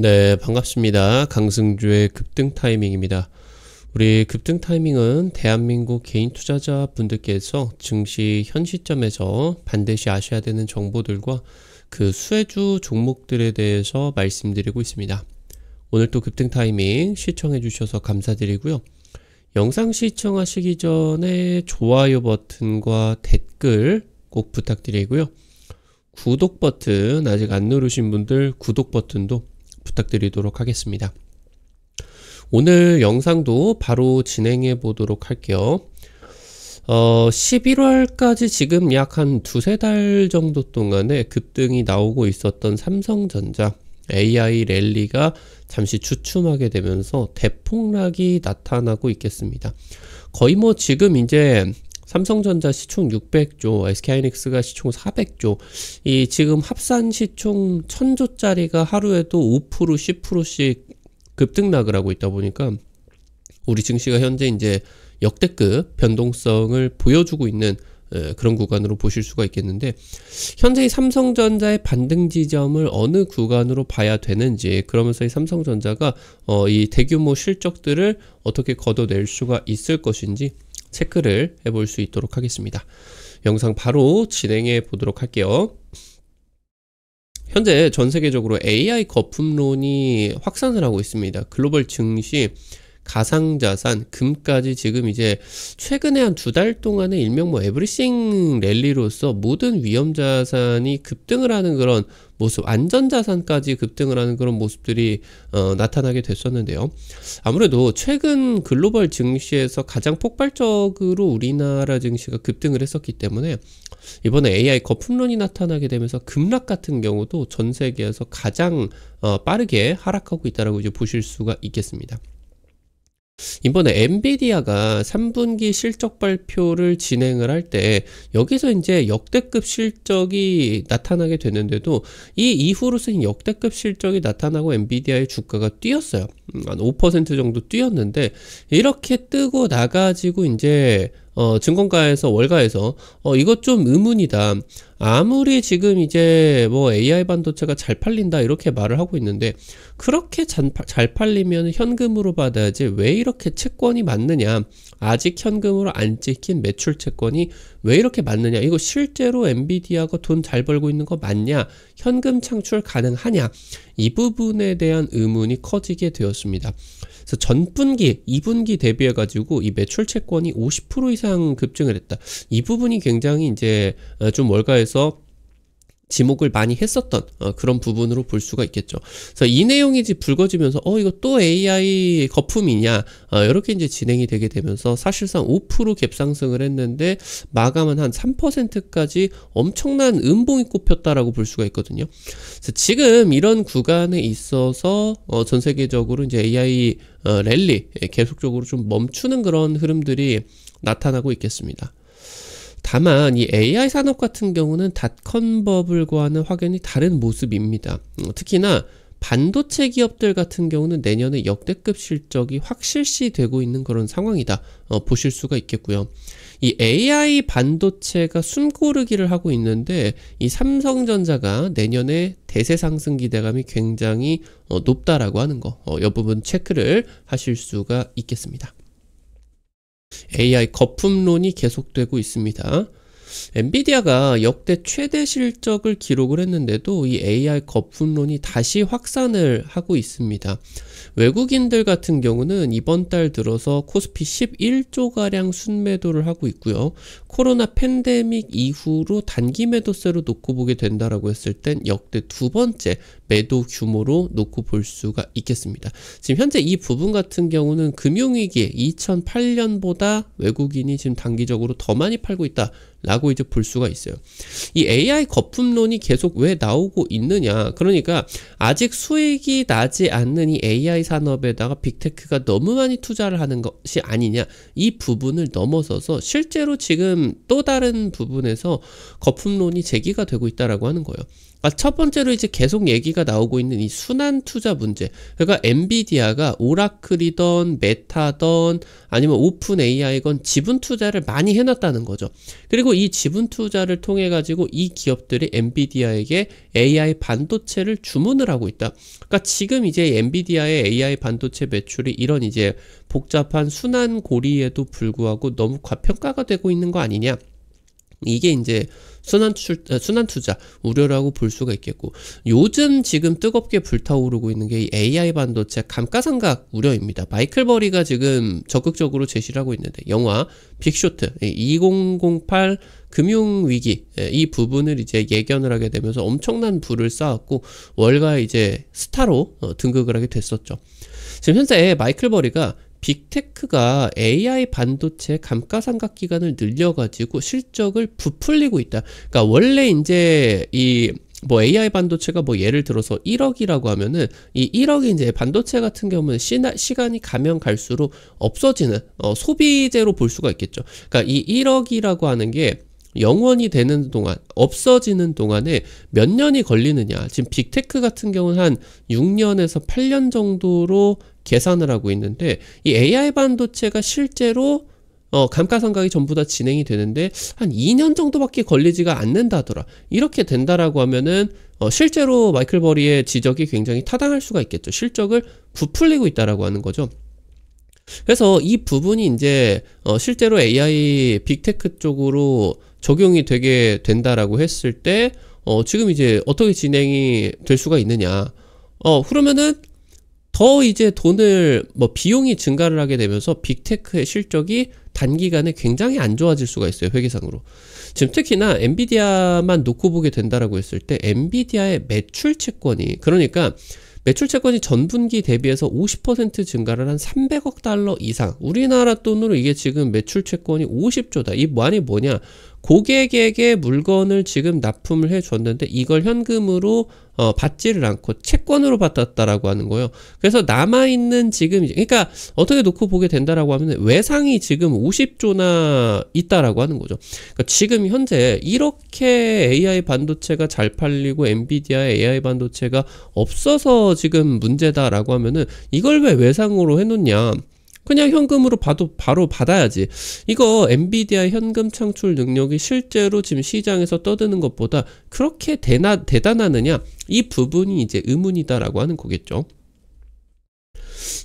네, 반갑습니다. 강승주의 급등 타이밍입니다. 우리 급등 타이밍은 대한민국 개인 투자자 분들께서 증시 현 시점에서 반드시 아셔야 되는 정보들과 그 수혜주 종목들에 대해서 말씀드리고 있습니다. 오늘 또 급등 타이밍 시청해 주셔서 감사드리고요. 영상 시청하시기 전에 좋아요 버튼과 댓글 꼭 부탁드리고요. 구독 버튼 아직 안 누르신 분들 구독 버튼도 부탁드리도록 하겠습니다. 오늘 영상도 바로 진행해 보도록 할게요. 11월까지 지금 약 한 두세 달 정도 동안에 급등이 나오고 있었던 삼성전자 AI 랠리가 잠시 주춤하게 되면서 대폭락이 나타나고 있겠습니다. 거의 뭐 지금 이제 삼성전자 시총 600조, SK하이닉스가 시총 400조, 이 지금 합산 시총 1000조짜리가 하루에도 5%, 10%씩 급등락을 하고 있다 보니까 우리 증시가 현재 이제 역대급 변동성을 보여주고 있는 그런 구간으로 보실 수가 있겠는데, 현재 이 삼성전자의 반등 지점을 어느 구간으로 봐야 되는지, 그러면서 이 삼성전자가 이 대규모 실적들을 어떻게 걷어낼 수가 있을 것인지 체크를 해볼 수 있도록 하겠습니다. 영상 바로 진행해 보도록 할게요. 현재 전 세계적으로 AI 거품론이 확산을 하고 있습니다. 글로벌 증시, 가상자산, 금까지 지금 이제 최근에 한 두 달 동안에 일명 뭐 에브리싱 랠리로서 모든 위험자산이 급등을 하는 그런 모습, 안전자산까지 급등을 하는 그런 모습들이 나타나게 됐었는데요. 아무래도 최근 글로벌 증시에서 가장 폭발적으로 우리나라 증시가 급등을 했었기 때문에 이번에 AI 거품론이 나타나게 되면서 급락 같은 경우도 전 세계에서 가장 빠르게 하락하고 있다라고 이제 보실 수가 있겠습니다. 이번에 엔비디아가 3분기 실적 발표를 진행을 할 때 여기서 이제 역대급 실적이 나타나게 되는데도 이 이후로서 역대급 실적이 나타나고 엔비디아의 주가가 뛰었어요. 한 5% 정도 뛰었는데, 이렇게 뜨고 나가지고 이제 증권가에서 월가에서 이것 좀 의문이다. 아무리 지금 이제 뭐 AI 반도체가 잘 팔린다 이렇게 말을 하고 있는데, 그렇게 잘 팔리면 현금으로 받아야지 왜 이렇게 채권이 많느냐, 아직 현금으로 안 찍힌 매출 채권이 왜 이렇게 많느냐, 이거 실제로 엔비디아가 돈 잘 벌고 있는 거 맞냐, 현금 창출 가능하냐, 이 부분에 대한 의문이 커지게 되었습니다. 그래서 전분기, 2분기 대비해 가지고 이 매출 채권이 50% 이상 급증을 했다. 이 부분이 굉장히 이제 좀 월가에서 지목을 많이 했었던 그런 부분으로 볼 수가 있겠죠. 그래서 이 내용이 이제 불거지면서 이거 또 AI 거품이냐, 이렇게 이제 진행이 되게 되면서 사실상 5% 갭상승을 했는데 마감은 한 3%까지 엄청난 음봉이 꼽혔다라고 볼 수가 있거든요. 그래서 지금 이런 구간에 있어서 전 세계적으로 이제 AI 랠리 계속적으로 좀 멈추는 그런 흐름들이 나타나고 있겠습니다. 다만 이 AI 산업 같은 경우는 닷컴 버블과는 확연히 다른 모습입니다. 특히나 반도체 기업들 같은 경우는 내년에 역대급 실적이 확실시되고 있는 그런 상황이다 보실 수가 있겠고요. 이 AI 반도체가 숨고르기를 하고 있는데, 이 삼성전자가 내년에 대세 상승 기대감이 굉장히 높다라고 하는 거, 이 부분 체크를 하실 수가 있겠습니다. AI 거품론이 계속되고 있습니다. 엔비디아가 역대 최대 실적을 기록을 했는데도 이 AI 거품론이 다시 확산을 하고 있습니다. 외국인들 같은 경우는 이번 달 들어서 코스피 11조가량 순매도를 하고 있고요. 코로나 팬데믹 이후로 단기 매도세로 놓고 보게 된다라고 했을 땐 역대 두 번째 매도 규모로 놓고 볼 수가 있겠습니다. 지금 현재 이 부분 같은 경우는 금융위기 2008년보다 외국인이 지금 단기적으로 더 많이 팔고 있다 라고 이제 볼 수가 있어요. 이 AI 거품론이 계속 왜 나오고 있느냐, 그러니까 아직 수익이 나지 않는 이 AI 산업에다가 빅테크가 너무 많이 투자를 하는 것이 아니냐, 이 부분을 넘어서서 실제로 지금 또 다른 부분에서 거품론이 제기가 되고 있다라고 하는 거예요. 첫 번째로 이제 계속 얘기가 나오고 있는 이 순환 투자 문제. 그러니까 엔비디아가 오라클이던 메타던 아니면 오픈 AI건 지분 투자를 많이 해놨다는 거죠. 그리고 이 지분 투자를 통해 가지고 이 기업들이 엔비디아에게 AI 반도체를 주문을 하고 있다. 그러니까 지금 이제 엔비디아의 AI 반도체 매출이 이런 이제 복잡한 순환 고리에도 불구하고 너무 과평가가 되고 있는 거 아니냐. 이게 이제 순환 투자 우려라고 볼 수가 있겠고, 요즘 지금 뜨겁게 불타오르고 있는 게 이 AI 반도체 감가상각 우려입니다. 마이클 버리가 지금 적극적으로 제시를 하고 있는데, 영화 빅쇼트 2008 금융위기 이 부분을 이제 예견을 하게 되면서 엄청난 부를 쌓았고 월가의 이제 스타로 등극을 하게 됐었죠. 지금 현재 마이클 버리가 빅테크가 AI 반도체 감가상각 기간을 늘려가지고 실적을 부풀리고 있다. 그러니까 원래 이제 이 뭐 AI 반도체가 뭐 예를 들어서 1억이라고 하면은 이 1억이 이제 반도체 같은 경우는 시간이 가면 갈수록 없어지는 소비재로 볼 수가 있겠죠. 그러니까 이 1억이라고 하는 게 영원이 되는 동안, 없어지는 동안에 몇 년이 걸리느냐. 지금 빅테크 같은 경우는 한 6년에서 8년 정도로 계산을 하고 있는데, 이 AI 반도체가 실제로 감가상각이 전부 다 진행이 되는데 한 2년 정도밖에 걸리지가 않는다더라. 이렇게 된다라고 하면은 실제로 마이클 버리의 지적이 굉장히 타당할 수가 있겠죠. 실적을 부풀리고 있다라고 하는 거죠. 그래서 이 부분이 이제 실제로 AI 빅테크 쪽으로 적용이 되게 된다라고 했을 때 지금 이제 어떻게 진행이 될 수가 있느냐. 그러면은 더 이제 돈을 비용이 증가를 하게 되면서 빅테크의 실적이 단기간에 굉장히 안 좋아질 수가 있어요. 회계상으로. 지금 특히나 엔비디아만 놓고 보게 된다라고 했을 때 엔비디아의 매출 채권이, 그러니까 매출 채권이 전분기 대비해서 50% 증가를 한 300억 달러 이상. 우리나라 돈으로 이게 지금 매출 채권이 50조다. 이 말이 뭐냐? 고객에게 물건을 지금 납품을 해줬는데 이걸 현금으로 받지를 않고 채권으로 받았다라고 하는 거예요. 그래서 남아있는 지금, 그러니까 어떻게 놓고 보게 된다라고 하면 외상이 지금 50조나 있다라고 하는 거죠. 그러니까 지금 현재 이렇게 AI 반도체가 잘 팔리고 엔비디아의 AI 반도체가 없어서 지금 문제다라고 하면은 이걸 왜 외상으로 해놓냐? 그냥 현금으로 바로 받아야지. 이거 엔비디아 현금 창출 능력이 실제로 지금 시장에서 떠드는 것보다 그렇게 대단하느냐? 이 부분이 이제 의문이다라고 하는 거겠죠.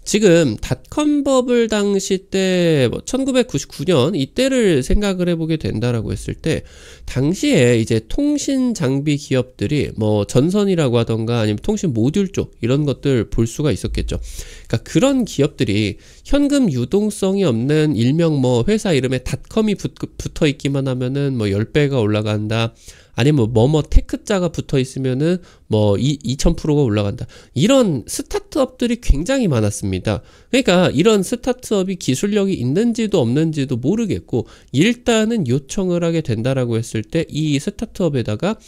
지금 닷컴 버블 당시 때 1999년 이때를 생각을 해보게 된다라고 했을 때 당시에 이제 통신 장비 기업들이 전선이라고 하던가 아니면 통신 모듈 쪽 이런 것들 볼 수가 있었겠죠. 그러니까 그런 기업들이 현금 유동성이 없는 일명 회사 이름에 닷컴이 붙어 있기만 하면은 10배가 올라간다. 아니면 테크자가 붙어 있으면은 2000%가 올라간다. 이런 스타트업들이 굉장히 많았습니다. 그러니까 이런 스타트업이 기술력이 있는지도 없는지도 모르겠고 일단은 요청을 하게 된다라고 했을 때 이 스타트업에다가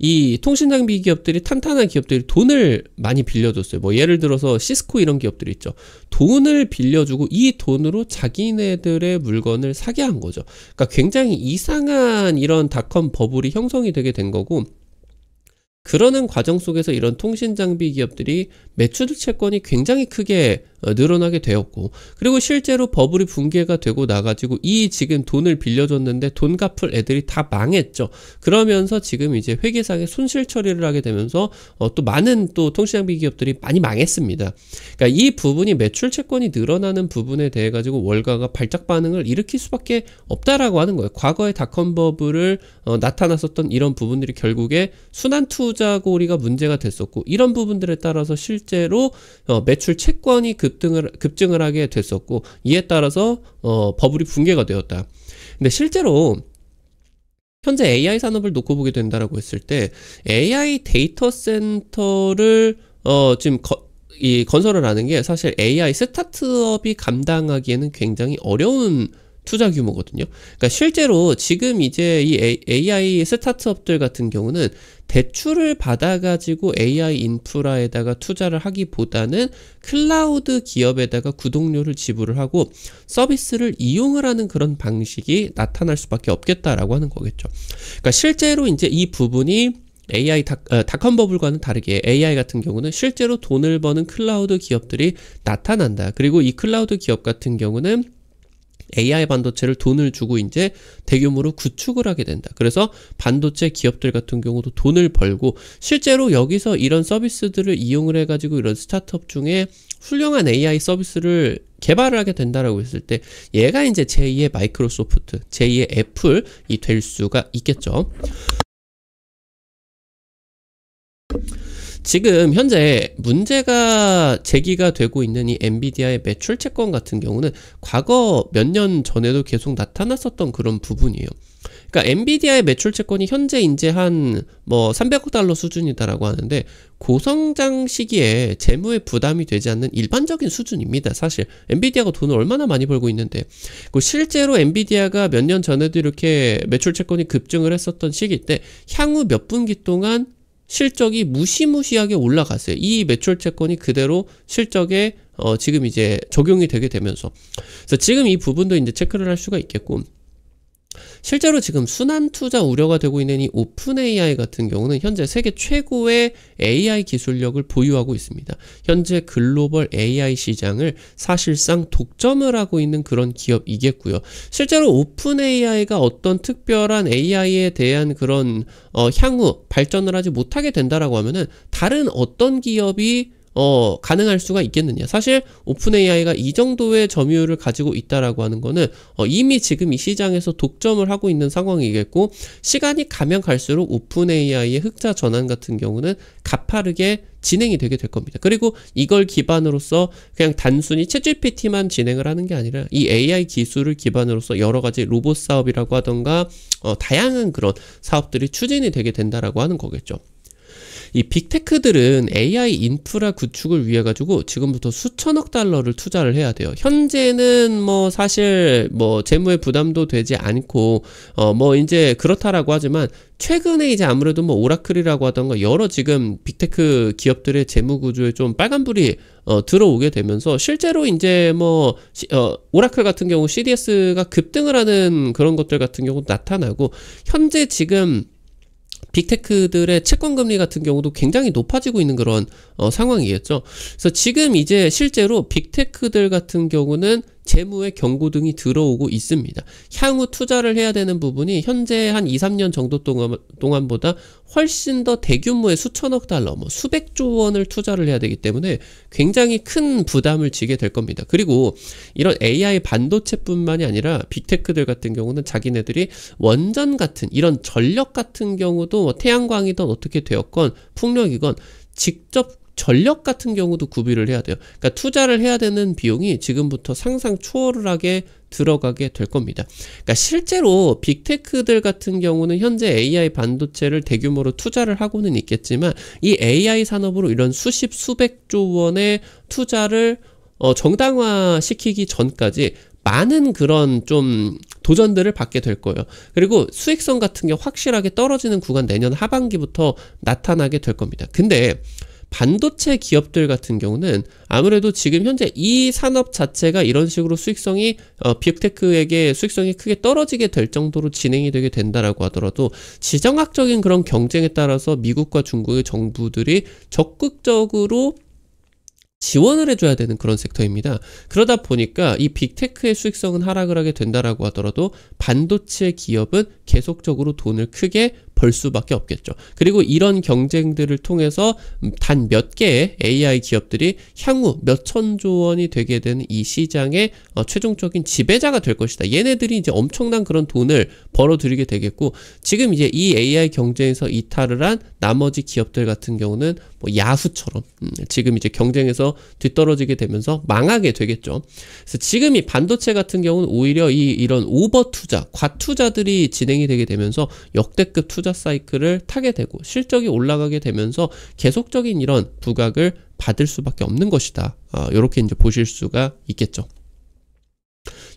이 통신장비 기업들이, 탄탄한 기업들이 돈을 많이 빌려줬어요. 예를 들어서 시스코 이런 기업들이 있죠. 돈을 빌려주고 이 돈으로 자기네들의 물건을 사게 한 거죠. 그러니까 굉장히 이상한 이런 닷컴 버블이 형성이 되게 된 거고, 그러는 과정 속에서 이런 통신장비 기업들이 매출 채권이 굉장히 크게 늘어나게 되었고, 그리고 실제로 버블이 붕괴가 되고 나가지고 이 지금 돈을 빌려줬는데 돈 갚을 애들이 다 망했죠. 그러면서 지금 이제 회계상에 손실 처리를 하게 되면서 또 많은 또 통신장비 기업들이 많이 망했습니다. 그러니까 이 부분이 매출 채권이 늘어나는 부분에 대해 가지고 월가가 발작 반응을 일으킬 수밖에 없다라고 하는 거예요. 과거에 닷컴 버블을 나타났었던 이런 부분들이 결국에 순환 투자 고리가 문제가 됐었고, 이런 부분들에 따라서 실제로 매출 채권이 급증을 하게 됐었고, 이에 따라서 버블이 붕괴가 되었다. 근데 실제로 현재 AI 산업을 놓고 보게 된다라고 했을 때 AI 데이터 센터를 지금 건설을 하는 게 사실 AI 스타트업이 감당하기에는 굉장히 어려운 투자 규모거든요. 그러니까 실제로 지금 이제 이 AI 스타트업들 같은 경우는 대출을 받아가지고 AI 인프라에다가 투자를 하기보다는 클라우드 기업에다가 구독료를 지불을 하고 서비스를 이용을 하는 그런 방식이 나타날 수밖에 없겠다라고 하는 거겠죠. 그러니까 실제로 이제 이 부분이 닷컴 버블과는 다르게 AI 같은 경우는 실제로 돈을 버는 클라우드 기업들이 나타난다. 그리고 이 클라우드 기업 같은 경우는 AI 반도체를 돈을 주고 이제 대규모로 구축을 하게 된다. 그래서 반도체 기업들 같은 경우도 돈을 벌고 실제로 여기서 이런 서비스들을 이용을 해가지고 이런 스타트업 중에 훌륭한 AI 서비스를 개발을 하게 된다라고 했을 때 얘가 이제 제2의 마이크로소프트, 제2의 애플이 될 수가 있겠죠. 지금 현재 문제가 제기가 되고 있는 이 엔비디아의 매출 채권 같은 경우는 과거 몇 년 전에도 계속 나타났었던 그런 부분이에요. 그러니까 엔비디아의 매출 채권이 현재 이제 한 뭐 300억 달러 수준이다라고 하는데 고성장 시기에 재무에 부담이 되지 않는 일반적인 수준입니다. 사실 엔비디아가 돈을 얼마나 많이 벌고 있는데 실제로 엔비디아가 몇 년 전에도 이렇게 매출 채권이 급증을 했었던 시기 때 향후 몇 분기 동안 실적이 무시무시하게 올라갔어요. 이 매출 채권이 그대로 실적에 지금 이제 적용이 되게 되면서 그래서 지금 이 부분도 이제 체크를 할 수가 있겠고 실제로 지금 순환 투자 우려가 되고 있는 이 오픈 AI 같은 경우는 현재 세계 최고의 AI 기술력을 보유하고 있습니다. 현재 글로벌 AI 시장을 사실상 독점을 하고 있는 그런 기업이겠고요. 실제로 오픈 AI가 어떤 특별한 AI에 대한 그런 향후 발전을 하지 못하게 된다라고 하면은 다른 어떤 기업이 가능할 수가 있겠느냐. 사실 오픈 AI가 이 정도의 점유율을 가지고 있다라고 하는 거는 이미 지금 이 시장에서 독점을 하고 있는 상황이겠고 시간이 가면 갈수록 오픈 AI의 흑자 전환 같은 경우는 가파르게 진행이 되게 될 겁니다. 그리고 이걸 기반으로서 그냥 단순히 챗GPT만 진행을 하는 게 아니라 이 AI 기술을 기반으로서 여러 가지 로봇 사업이라고 하던가 다양한 그런 사업들이 추진이 되게 된다라고 하는 거겠죠. 이 빅테크들은 AI 인프라 구축을 위해 가지고 지금부터 수천억 달러를 투자를 해야 돼요. 현재는 뭐 사실 뭐 재무에 부담도 되지 않고 뭐 이제 그렇다라고 하지만 최근에 이제 아무래도 뭐 오라클이라고 하던가 여러 지금 빅테크 기업들의 재무 구조에 좀 빨간불이 들어오게 되면서 실제로 이제 뭐 오라클 같은 경우 CDS가 급등을 하는 그런 것들 같은 경우 나타나고 현재 지금 빅테크들의 채권금리 같은 경우도 굉장히 높아지고 있는 그런 상황이겠죠. 그래서 지금 이제 실제로 빅테크들 같은 경우는 재무의 경고등이 들어오고 있습니다. 향후 투자를 해야 되는 부분이 현재 한 2, 3년 정도 동안보다 훨씬 더 대규모의 수천억 달러, 뭐 수백조 원을 투자를 해야 되기 때문에 굉장히 큰 부담을 지게 될 겁니다. 그리고 이런 AI 반도체뿐만이 아니라 빅테크들 같은 경우는 자기네들이 원전 같은 이런 전력 같은 경우도 뭐 태양광이든 어떻게 되었건 풍력이건 직접 전력 같은 경우도 구비를 해야 돼요. 그러니까 투자를 해야 되는 비용이 지금부터 상상 초월을 하게 들어가게 될 겁니다. 그러니까 실제로 빅테크들 같은 경우는 현재 AI 반도체를 대규모로 투자를 하고는 있겠지만 이 AI 산업으로 이런 수십 수백조 원의 투자를 정당화시키기 전까지 많은 그런 좀 도전들을 받게 될 거예요. 그리고 수익성 같은 게 확실하게 떨어지는 구간 내년 하반기부터 나타나게 될 겁니다. 근데 반도체 기업들 같은 경우는 아무래도 지금 현재 이 산업 자체가 이런 식으로 수익성이 빅테크에게 수익성이 크게 떨어지게 될 정도로 진행이 되게 된다라고 하더라도 지정학적인 그런 경쟁에 따라서 미국과 중국의 정부들이 적극적으로 지원을 해줘야 되는 그런 섹터입니다. 그러다 보니까 이 빅테크의 수익성은 하락을 하게 된다라고 하더라도 반도체 기업은 계속적으로 돈을 크게 벌 수밖에 없겠죠. 그리고 이런 경쟁들을 통해서 단 몇 개의 AI 기업들이 향후 몇 천조 원이 되게 되는 이 시장의 최종적인 지배자가 될 것이다. 얘네들이 이제 엄청난 그런 돈을 벌어들이게 되겠고 지금 이제 이 AI 경쟁에서 이탈을 한 나머지 기업들 같은 경우는 뭐 야후처럼 지금 이제 경쟁에서 뒤떨어지게 되면서 망하게 되겠죠. 그래서 지금 이 반도체 같은 경우는 오히려 이런 오버 투자, 과투자들이 진행이 되게 되면서 역대급 투자 사이클을 타게 되고 실적이 올라가게 되면서 계속적인 이런 부각을 받을 수밖에 없는 것이다. 이렇게 이제 보실 수가 있겠죠.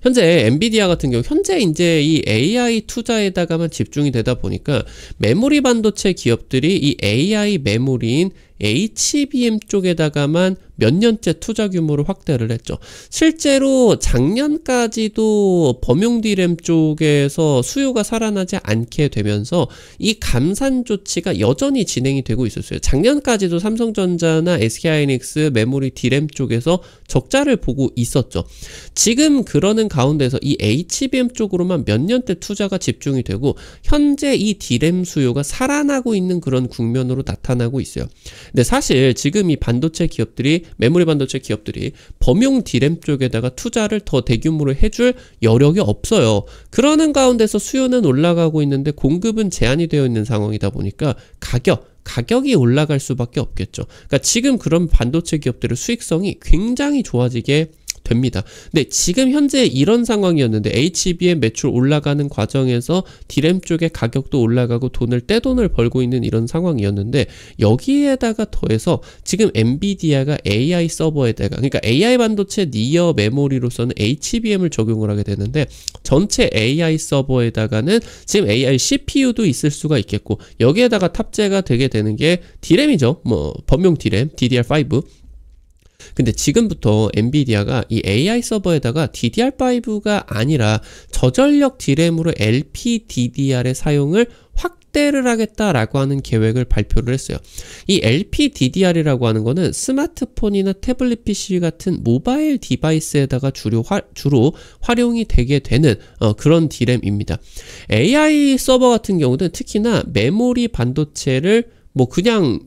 현재 엔비디아 같은 경우 현재 이제 이 AI 투자에다가만 집중이 되다 보니까 메모리 반도체 기업들이 이 AI 메모리인 HBM 쪽에다가만 몇 년째 투자 규모를 확대를 했죠. 실제로 작년까지도 범용 D램 쪽에서 수요가 살아나지 않게 되면서 이 감산 조치가 여전히 진행이 되고 있었어요. 작년까지도 삼성전자나 SK하이닉스 메모리 D램 쪽에서 적자를 보고 있었죠. 지금 그러는 가운데서 이 HBM 쪽으로만 몇 년대 투자가 집중이 되고 현재 이 D램 수요가 살아나고 있는 그런 국면으로 나타나고 있어요. 근데 사실 지금 이 반도체 기업들이 메모리 반도체 기업들이 범용 D램 쪽에다가 투자를 더 대규모로 해줄 여력이 없어요. 그러는 가운데서 수요는 올라가고 있는데 공급은 제한이 되어 있는 상황이다 보니까 가격이 올라갈 수밖에 없겠죠. 그러니까 지금 그런 반도체 기업들의 수익성이 굉장히 좋아지게 됩니다. 근데 지금 현재 이런 상황이었는데 HBM 매출 올라가는 과정에서 D램 쪽의 가격도 올라가고 떼돈을 벌고 있는 이런 상황이었는데 여기에다가 더해서 지금 엔비디아가 AI 서버에다가 그러니까 AI 반도체 니어 메모리로서는 HBM을 적용을 하게 되는데 전체 AI 서버에다가는 지금 AI CPU도 있을 수가 있겠고 여기에다가 탑재가 되게 되는 게 D램이죠. 뭐 범용 D램 DDR5 근데 지금부터 엔비디아가 이 AI 서버에다가 DDR5가 아니라 저전력 D램으로 LPDDR의 사용을 확대를 하겠다라고 하는 계획을 발표를 했어요. 이 LPDDR이라고 하는 거는 스마트폰이나 태블릿 PC 같은 모바일 디바이스에다가 주로 활용이 되게 되는 그런 D램입니다. AI 서버 같은 경우는 특히나 메모리 반도체를 뭐 그냥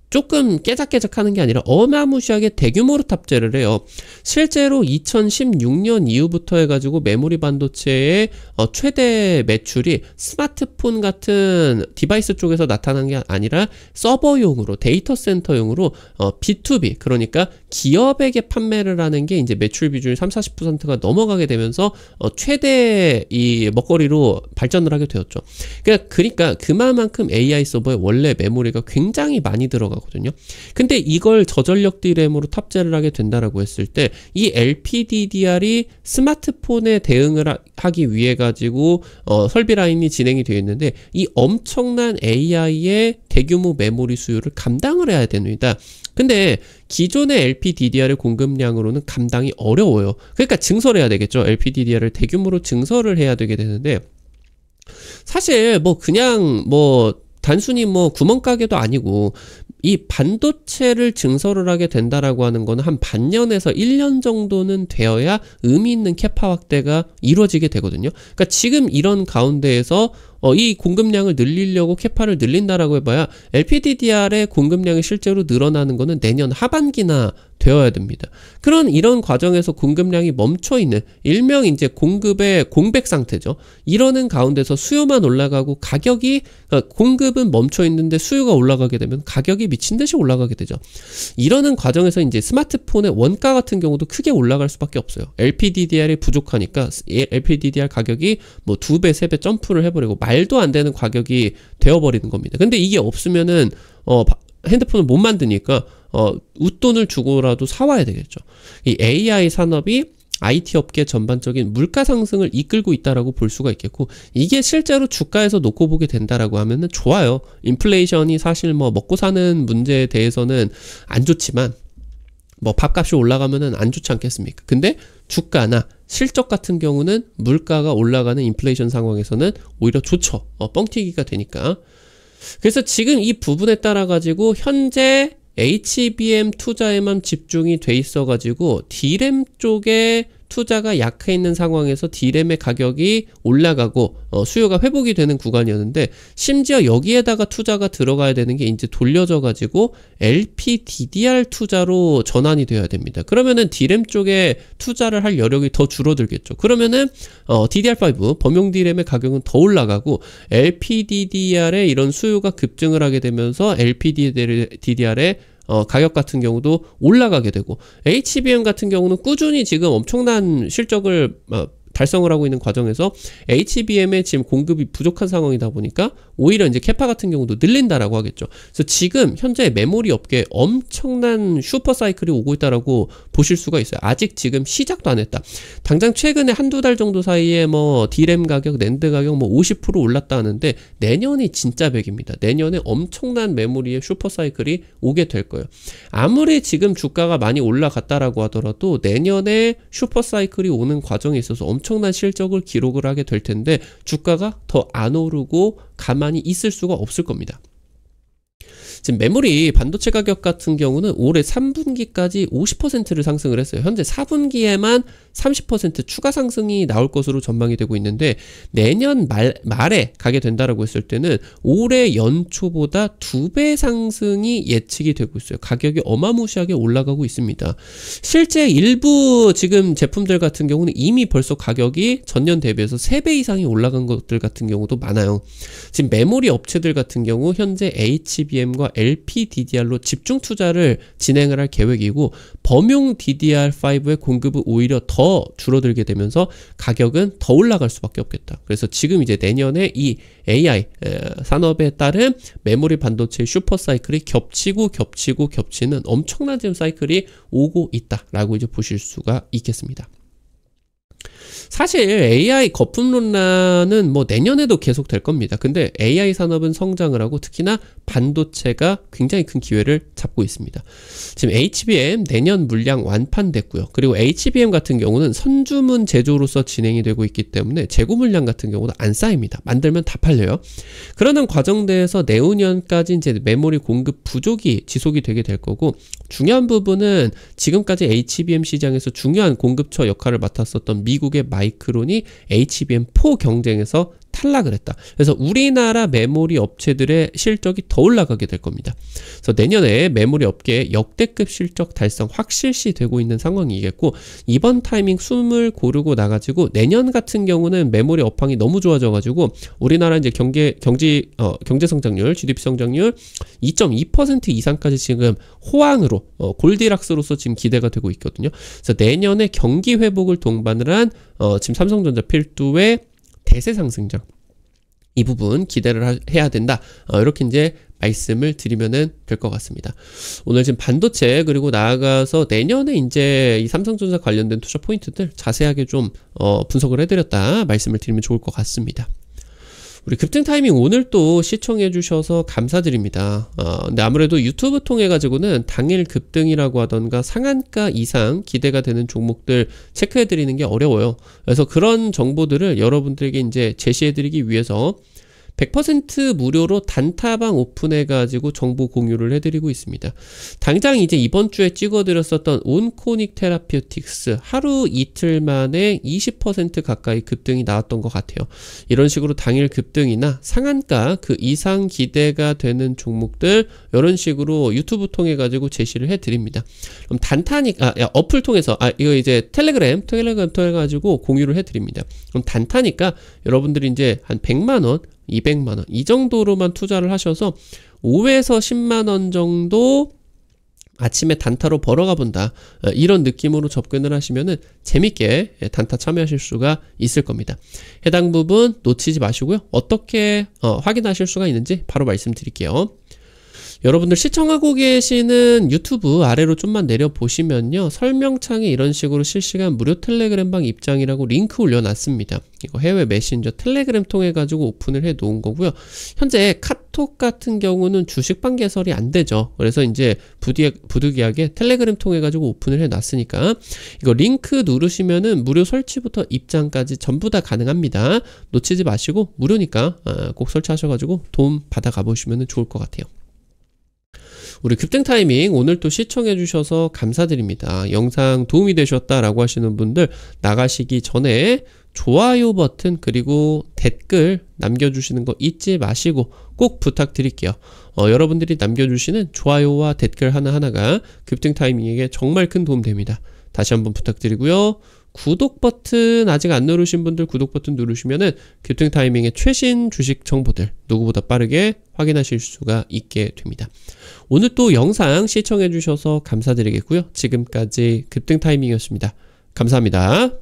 조금 깨작깨작 하는 게 아니라 어마무시하게 대규모로 탑재를 해요. 실제로 2016년 이후부터 해가지고 메모리 반도체의 최대 매출이 스마트폰 같은 디바이스 쪽에서 나타난 게 아니라 서버용으로 데이터 센터용으로 B2B 그러니까 기업에게 판매를 하는 게 이제 매출 비중이 30-40%가 넘어가게 되면서 최대 이 먹거리로 발전을 하게 되었죠. 그러니까 그만큼 AI 서버에 원래 메모리가 굉장히 많이 들어가거든요. 근데 이걸 저전력 D램으로 탑재를 하게 된다라고 했을 때 이 LPDDR이 스마트폰에 대응을 하기 위해 가지고 설비 라인이 진행이 되어 있는데 이 엄청난 AI의 대규모 메모리 수요를 감당을 해야 됩니다. 근데 기존의 LPDDR의 공급량으로는 감당이 어려워요. 그러니까 증설해야 를 되겠죠. LPDDR을 대규모로 증설을 해야 되게 되는데 사실 뭐 그냥 뭐 단순히 뭐 구멍가게도 아니고 이 반도체를 증설을 하게 된다라고 하는 거는 한 반년에서 1년 정도는 되어야 의미 있는 캐파 확대가 이루어지게 되거든요. 그러니까 지금 이런 가운데에서 이 공급량을 늘리려고 캐파를 늘린다라고 해봐야 LPDDR의 공급량이 실제로 늘어나는 거는 내년 하반기나 되어야 됩니다. 이런 과정에서 공급량이 멈춰있는 일명 이제 공급의 공백 상태죠. 이러는 가운데서 수요만 올라가고 공급은 멈춰있는데 수요가 올라가게 되면 가격이 미친듯이 올라가게 되죠. 이러는 과정에서 이제 스마트폰의 원가 같은 경우도 크게 올라갈 수밖에 없어요. LPDDR이 부족하니까 LPDDR 가격이 뭐 2배, 3배 점프를 해버리고 말도 안 되는 가격이 되어버리는 겁니다. 근데 이게 없으면은 핸드폰을 못 만드니까 웃돈을 주고라도 사와야 되겠죠. 이 AI 산업이 IT 업계 전반적인 물가 상승을 이끌고 있다라고 볼 수가 있겠고 이게 실제로 주가에서 놓고 보게 된다라고 하면은 좋아요. 인플레이션이 사실 뭐 먹고 사는 문제에 대해서는 안 좋지만 뭐 밥값이 올라가면은 안 좋지 않겠습니까? 근데 주가나 실적 같은 경우는 물가가 올라가는 인플레이션 상황에서는 오히려 좋죠. 뻥튀기가 되니까. 그래서 지금 이 부분에 따라 가지고 현재 HBM 투자에만 집중이 돼 있어 가지고 D램 쪽에 투자가 약해 있는 상황에서 D램의 가격이 올라가고 수요가 회복이 되는 구간이었는데 심지어 여기에다가 투자가 들어가야 되는 게 이제 돌려져 가지고 LPDDR 투자로 전환이 되어야 됩니다. 그러면은 D램 쪽에 투자를 할 여력이 더 줄어들겠죠. 그러면은 DDR5 범용 D램의 가격은 더 올라가고 LPDDR의 이런 수요가 급증을 하게 되면서 LPDDR의 가격 같은 경우도 올라가게 되고 HBM 같은 경우는 꾸준히 지금 엄청난 실적을 달성을 하고 있는 과정에서 HBM의 지금 공급이 부족한 상황이다 보니까 오히려 이제 캐파 같은 경우도 늘린다라고 하겠죠. 그래서 지금 현재 메모리 업계에 엄청난 슈퍼 사이클이 오고 있다라고 보실 수가 있어요. 아직 지금 시작도 안 했다. 당장 최근에 한두 달 정도 사이에 뭐 D램 가격, 낸드 가격 뭐 50% 올랐다 하는데 내년이 진짜 백입니다. 내년에 엄청난 메모리의 슈퍼 사이클이 오게 될 거예요. 아무리 지금 주가가 많이 올라갔다라고 하더라도 내년에 슈퍼 사이클이 오는 과정에 있어서 엄청난 실적을 기록을 하게 될 텐데 주가가 더 안 오르고 가만히 있을 수가 없을 겁니다. 지금 메모리 반도체 가격 같은 경우는 올해 3분기까지 50%를 상승을 했어요. 현재 4분기에만 30% 추가 상승이 나올 것으로 전망이 되고 있는데 내년 말에 가게 된다라고 했을 때는 올해 연초보다 2배 상승이 예측이 되고 있어요. 가격이 어마무시하게 올라가고 있습니다. 실제 일부 지금 제품들 같은 경우는 이미 벌써 가격이 전년 대비해서 3배 이상이 올라간 것들 같은 경우도 많아요. 지금 메모리 업체들 같은 경우 현재 HBM과 LPDDR로 집중 투자를 진행을 할 계획이고 범용 DDR5의 공급은 오히려 더 줄어들게 되면서 가격은 더 올라갈 수밖에 없겠다. 그래서 지금 이제 내년에 이 AI 산업에 따른 메모리 반도체의 슈퍼 사이클이 겹치는 엄청난 지금 사이클이 오고 있다라고 이제 보실 수가 있겠습니다. 사실 AI 거품 논란은 뭐 내년에도 계속 될 겁니다. 근데 AI 산업은 성장을 하고 특히나 반도체가 굉장히 큰 기회를 잡고 있습니다. 지금 HBM 내년 물량 완판됐고요. 그리고 HBM 같은 경우는 선주문 제조로서 진행이 되고 있기 때문에 재고 물량 같은 경우도 안 쌓입니다. 만들면 다 팔려요. 그러는 과정에서 내후년까지 이제 메모리 공급 부족이 지속이 되게 될 거고 중요한 부분은 지금까지 HBM 시장에서 중요한 공급처 역할을 맡았었던 미국의 마이크론이 HBM4 경쟁에서 탈락을 했다. 그래서 우리나라 메모리 업체들의 실적이 더 올라가게 될 겁니다. 그래서 내년에 메모리 업계의 역대급 실적 달성 확실시 되고 있는 상황이겠고 이번 타이밍 숨을 고르고 나가지고 내년 같은 경우는 메모리 업황이 너무 좋아져가지고 우리나라 이제 경제 성장률, GDP 성장률 2.2% 이상까지 지금 호황으로 골디락스로서 지금 기대가 되고 있거든요. 그래서 내년에 경기 회복을 동반을 한 지금 삼성전자 필두의 대세 상승장 이 부분 기대를 해야 된다. 이렇게 이제 말씀을 드리면은 될 것 같습니다. 오늘 지금 반도체 그리고 나아가서 내년에 이제 이 삼성전자 관련된 투자 포인트들 자세하게 좀 분석을 해드렸다 말씀을 드리면 좋을 것 같습니다. 우리 급등 타이밍 오늘 또 시청해 주셔서 감사드립니다. 근데 아무래도 유튜브 통해 가지고는 당일 급등이라고 하던가 상한가 이상 기대가 되는 종목들 체크해 드리는 게 어려워요. 그래서 그런 정보들을 여러분들에게 이제 제시해 드리기 위해서 100% 무료로 단타방 오픈해가지고 정보 공유를 해드리고 있습니다. 당장 이제 이번 주에 찍어드렸었던 온코닉 테라피우틱스 하루 이틀 만에 20% 가까이 급등이 나왔던 것 같아요. 이런 식으로 당일 급등이나 상한가 그 이상 기대가 되는 종목들 이런 식으로 유튜브 통해 가지고 제시를 해드립니다. 그럼 단타니까 어플 통해서 이거 이제 텔레그램 통해 가지고 공유를 해드립니다. 그럼 단타니까 여러분들이 이제 한 100만원 200만원 이 정도로만 투자를 하셔서 5에서 10만원 정도 아침에 단타로 벌어가 본다 이런 느낌으로 접근을 하시면은 재밌게 단타 참여하실 수가 있을 겁니다. 해당 부분 놓치지 마시고요. 어떻게 확인하실 수가 있는지 바로 말씀드릴게요. 여러분들 시청하고 계시는 유튜브 아래로 좀만 내려보시면요. 설명창에 이런 식으로 실시간 무료 텔레그램방 입장이라고 링크 올려놨습니다. 이거 해외 메신저 텔레그램 통해 가지고 오픈을 해 놓은 거고요. 현재 카톡 같은 경우는 주식방 개설이 안 되죠. 그래서 이제 부득이하게 텔레그램 통해 가지고 오픈을 해 놨으니까 이거 링크 누르시면은 무료 설치부터 입장까지 전부 다 가능합니다. 놓치지 마시고 무료니까 꼭 설치하셔가지고 도움 받아 가보시면 좋을 것 같아요. 우리 급등 타이밍 오늘 또 시청해 주셔서 감사드립니다. 영상 도움이 되셨다라고 하시는 분들 나가시기 전에 좋아요 버튼 그리고 댓글 남겨주시는 거 잊지 마시고 꼭 부탁드릴게요. 여러분들이 남겨주시는 좋아요와 댓글 하나하나가 급등 타이밍에게 정말 큰 도움 됩니다. 다시 한번 부탁드리고요. 구독 버튼 아직 안 누르신 분들 구독 버튼 누르시면은 급등 타이밍의 최신 주식 정보들 누구보다 빠르게 확인하실 수가 있게 됩니다. 오늘 또 영상 시청해 주셔서 감사드리겠고요. 지금까지 급등 타이밍이었습니다. 감사합니다.